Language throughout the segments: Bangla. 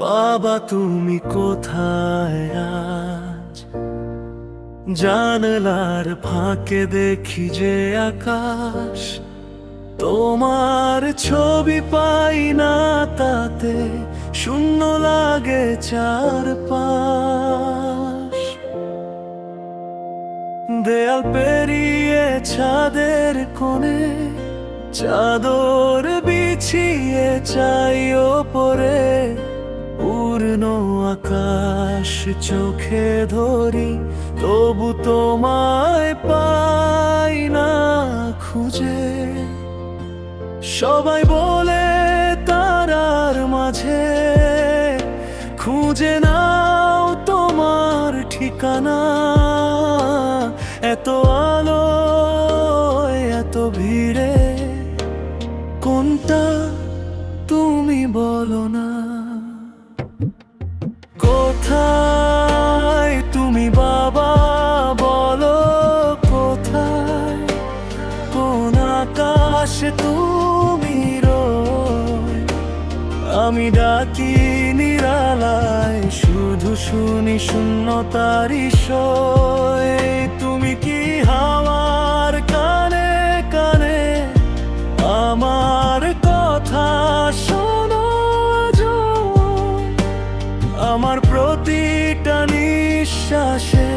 বাবা তুমি কোথায় আজ? জানলার ফাঁকে দেখি যে আকাশ, তোমার ছবি পাই না তাতে শূন্য লাগে চারপাশ। দেয়াল পেরিয়ে ছাদের কোণে চাদর বিছিয়ে চাই ওপরে পূর্ণ আকাশ চোখে ধরি, তবু তোমায় পাই না খুঁজে। সবাই বলে তারার মাঝে খুঁজে নাও তোমার ঠিকানা। এত আলো এত ভিড়ে কোনটা তুমি বলো না? কোথায় তুমি বাবা বলো, কোথায়? কোন আকাশে তুমি রোয়? আমি ডাকি নিরালায়, শুধু শুনি শূন্যতারি সয়। তুমি কি হাওয়ার কানে কানে আমার কথা শোনো? আমার প্রতিটা নিঃশ্বাসে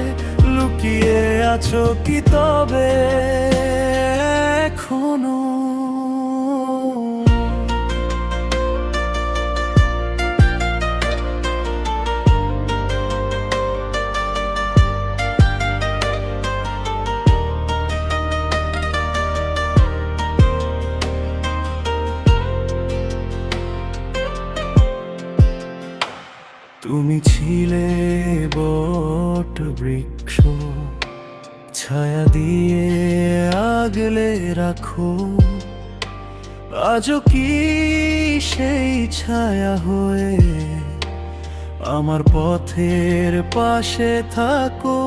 লুকিয়ে আছো কি তবে এখনো? তুমি ছিলে বট বৃক্ষ, ছায়া দিয়ে আগলে রাখো। আজও কি সেই ছায়া হয়ে আমার পথের পাশে থাকো?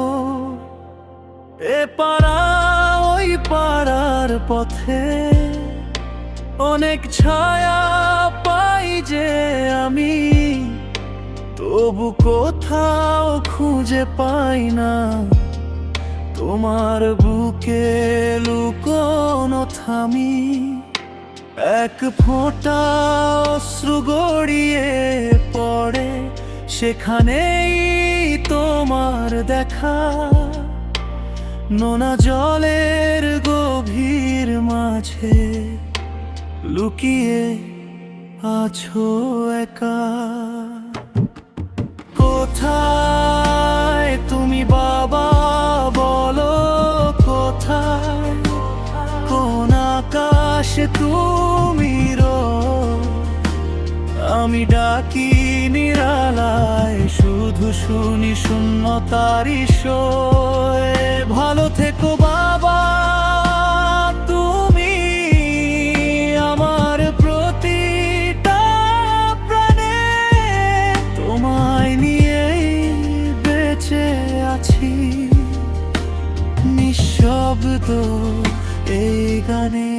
এ পাড়া ওই পাড়ার পথে অনেক ছায়া পাই যে আমি, তবু কোথাও খুঁজে পাই না তোমার বুকে লুকোনো থামি। এক ফোঁটা অশ্রু গড়িয়ে পড়ে সেখানেই তোমার দেখা। নোনা জলের গভীর মাঝে লুকিয়ে আছো একা। কোথায় তুমি বাবা বলো, কোথায়? কোন আকাশে তুমি রোয়? আমি ডাকি নিরালায়, শুধু শুনি শূন্যতারি সয়। ভালো থেকো বাবা তুমি আমার প্রতিটা প্রাণে, তোমায় নিয়েই বেঁচে আছি নিঃশব্দ এই গানে।